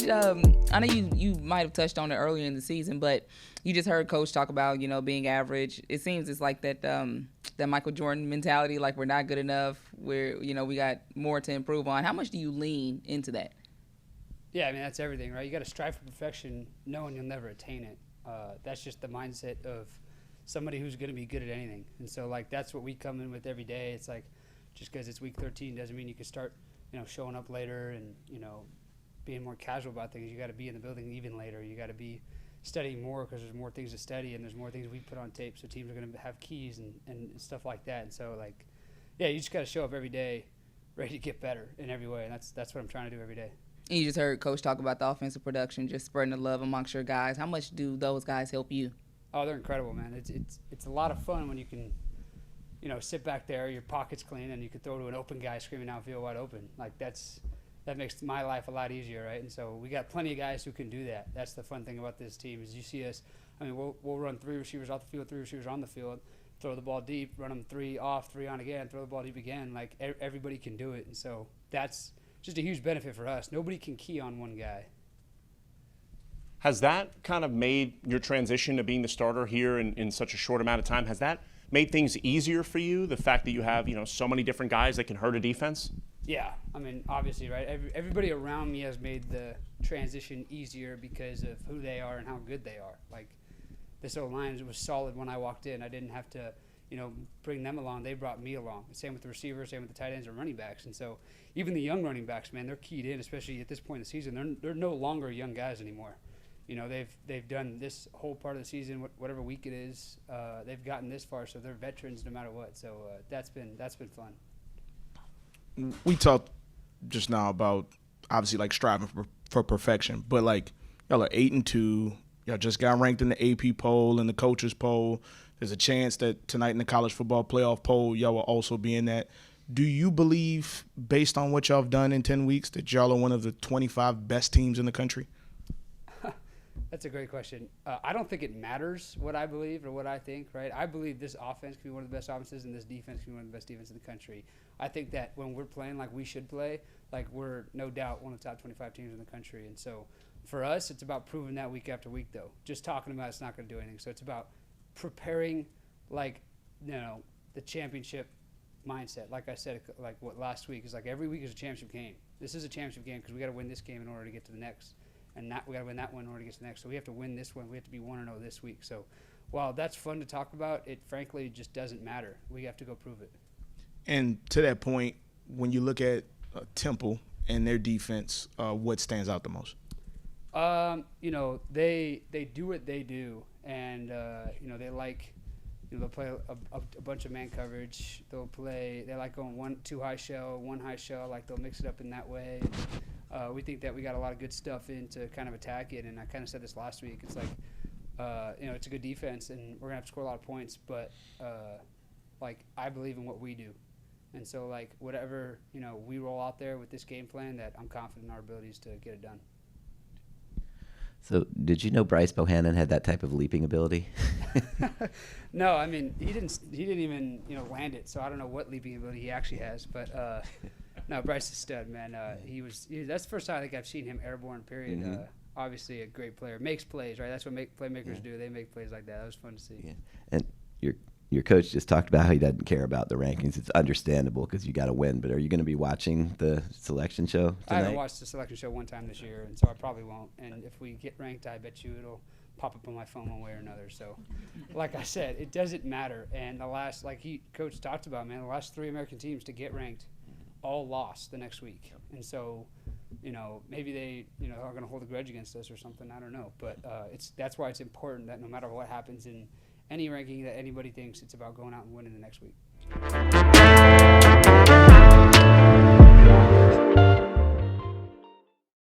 I know you might have touched on it earlier in the season, but you just heard Coach talk about, being average. It seems it's like that Michael Jordan mentality, like we're not good enough, we got more to improve on. How much do you lean into that? Yeah, I mean, that's everything, right? You got to strive for perfection knowing you'll never attain it. That's just the mindset of somebody who's going to be good at anything. And so, like, that's what we come in with every day. It's like, just because it's week 13 doesn't mean you can start, showing up later and, being more casual about things. You got to be in the building even later. You got to be studying more because there's more things to study and there's more things we put on tape. So teams are going to have keys and stuff like that. And so, like, yeah, you just got to show up every day ready to get better in every way. And that's what I'm trying to do every day. And you just heard Coach talk about the offensive production, just spreading the love amongst your guys. How much do those guys help you? Oh, they're incredible, man. It's a lot of fun when you can, sit back there, your pocket's clean, and you can throw to an open guy screaming outfield wide open. Like, that makes my life a lot easier, right? And so we got plenty of guys who can do that. That's the fun thing about this team is you see us. I mean, we'll run 3 receivers off the field, 3 receivers on the field, throw the ball deep, run them 3 off, 3 on again, throw the ball deep again. Like, everybody can do it. And so that's just a huge benefit for us. Nobody can key on one guy. Has that kind of made your transition to being the starter here in such a short amount of time, has that made things easier for you, the fact that you have, so many different guys that can hurt a defense? Yeah, I mean, obviously, right? Everybody around me has made the transition easier because of who they are and how good they are. Like, this O-line was solid when I walked in. I didn't have to, bring them along. They brought me along. Same with the receivers, same with the tight ends and running backs. And so even the young running backs, man, they're keyed in, especially at this point in the season. They're no longer young guys anymore. They've done this whole part of the season, whatever week it is. They've gotten this far, so they're veterans no matter what. So that's been fun. We talked just now about obviously like striving for perfection, but like y'all are 8-2. Y'all just got ranked in the AP poll and the coaches poll. There's a chance that tonight in the college football playoff poll, y'all will also be in that. Do you believe, based on what y'all have done in 10 weeks, that y'all are one of the 25 best teams in the country? That's a great question. I don't think it matters what I believe or what I think, right? I believe this offense can be one of the best offenses and this defense can be one of the best defenses in the country. I think that when we're playing like we should play, like we're no doubt one of the top 25 teams in the country. And so for us, it's about proving that week after week, though. Just talking about it's not going to do anything. So it's about preparing, like, the championship mindset. Like I said, like what last week is like every week is a championship game. This is a championship game because we got to win this game in order to get to the next. And we got to win that one in order to get to the next. So we have to win this one. We have to be 1-0 this week. So while that's fun to talk about, it frankly just doesn't matter. We have to go prove it. And to that point, when you look at Temple and their defense, what stands out the most? They do what they do, and they like. They'll play a bunch of man coverage. They like going 2 high shell, 1 high shell. Like they'll mix it up in that way. We think that we got a lot of good stuff in to kind of attack it. And I kind of said this last week. It's like, it's a good defense, and we're gonna have to score a lot of points. But I believe in what we do, and so like whatever we roll out there with this game plan, that I'm confident in our abilities to get it done. So did you know Bryce Bohannon had that type of leaping ability? No, I mean he didn't even land it, so I don't know what leaping ability he actually has. But no, Bryce is stud, man. That's the first time I think I've seen him airborne. Period. Mm-hmm. Obviously a great player, makes plays, right? That's what playmakers do. They make plays like that. That was fun to see. Yeah. And your coach just talked about how he doesn't care about the rankings. It's understandable because you got to win. But are you going to be watching the selection show tonight? I haven't watched the selection show one time this year, and so I probably won't. And if we get ranked, I bet you it'll pop up on my phone one way or another. So, like I said, it doesn't matter. And coach talked about, man, the last 3 American teams to get ranked all lost the next week. And so, maybe they, are going to hold a grudge against us or something. I don't know. But that's why it's important that no matter what happens in any ranking that anybody thinks, it's about going out and winning the next week.